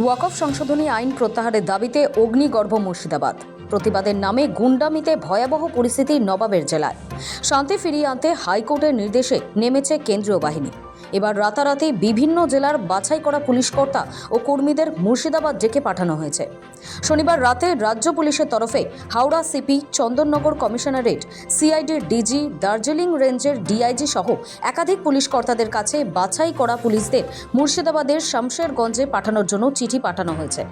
ওয়াকফ সংশোধনী আইন প্রত্যাহারের দাবিতে অগ্নিগর্ভ মুর্শিদাবাদ। প্রতিবাদের নামে গুন্ডামিতে ভয়াবহ পরিস্থিতি নবাবের জেলায়। শান্তি ফিরিয়ে আনতে হাইকোর্টের নির্দেশে নেমেছে কেন্দ্রীয় বাহিনী। এবার রাতারাতি বিভিন্ন জেলার বাছাই করা পুলিশকর্তা ও কর্মীদের মুর্শিদাবাদ ডেকে পাঠানো হয়েছে। শনিবার রাতে রাজ্য পুলিশের তরফে হাওড়া সিপি, চন্দননগর কমিশনারেট, সিআইডির ডিজি, দার্জিলিং রেঞ্জের ডিআইজি সহ একাধিক পুলিশকর্তাদের কাছে বাছাই করা পুলিশদের মুর্শিদাবাদের শামশেরগঞ্জে পাঠানোর জন্য চিঠি পাঠানো হয়েছে।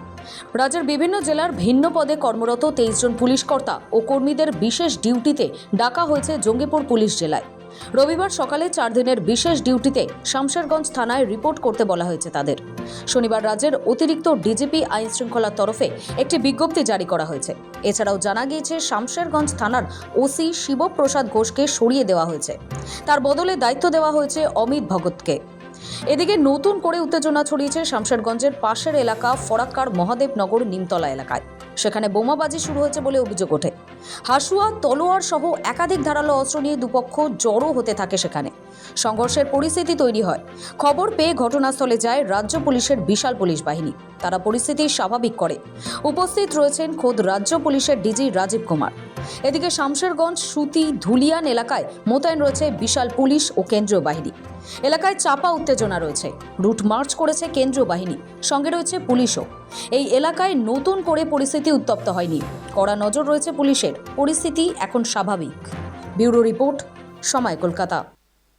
রাজ্যের বিভিন্ন জেলার ভিন্ন পদে কর্মরত 23 জন পুলিশকর্তা ও কর্মীদের বিশেষ ডিউটিতে ডাকা হয়েছে জঙ্গিপুর পুলিশ জেলায়। রবিবার সকালে 4 দিনের বিশেষ ডিউটিতে শামশেরগঞ্জ থানায় রিপোর্ট করতে বলা হয়েছে তাদের। শনিবার রাজ্যের অতিরিক্ত ডিজিপি আইন শৃঙ্খলার তরফে একটি বিজ্ঞপ্তি জারি করা হয়েছে। এছাড়াও জানা গিয়েছে শামশেরগঞ্জ থানার ওসি শিবপ্রসাদ ঘোষকে সরিয়ে দেওয়া হয়েছে। তার বদলে দায়িত্ব দেওয়া হয়েছে অমিত ভগতকে। এদিকে নতুন করে উত্তেজনা ছড়িয়েছে শামশেরগঞ্জের পাশের এলাকা ফরাক্কার মহাদেবনগর নিমতলা এলাকায়। সেখানে বোমাবাজি শুরু হয়েছে বলে অভিযোগ ওঠে। হাসুয়া, তলোয়ার সহ একাধিক ধারালো অস্ত্র নিয়ে দুপক্ষ জড়ো হতে থাকে। সেখানে সংঘর্ষের পরিস্থিতি তৈরি হয়। খবর পেয়ে ঘটনাস্থলে যায় রাজ্য পুলিশের বিশাল পুলিশ বাহিনী। তারা পরিস্থিতি স্বাভাবিক করে। উপস্থিত রয়েছেন খোদ রাজ্য পুলিশের ডিজি রাজীব কুমার। এদিকে শামশেরগঞ্জ সুতি ধুলিয়ান এলাকায় মোতায়েন রয়েছে বিশাল পুলিশ ও কেন্দ্রীয় বাহিনী। এলাকায় চাপা উত্তেজনা রয়েছে। রুট মার্চ করেছে কেন্দ্রীয় বাহিনী, সঙ্গে রয়েছে পুলিশও। এই এলাকায় নতুন করে পরিস্থিতি উত্তপ্ত হয়নি। কড়া নজর রয়েছে পুলিশের। পরিস্থিতি এখন স্বাভাবিক। ব্যুরো রিপোর্ট, সময় কলকাতা।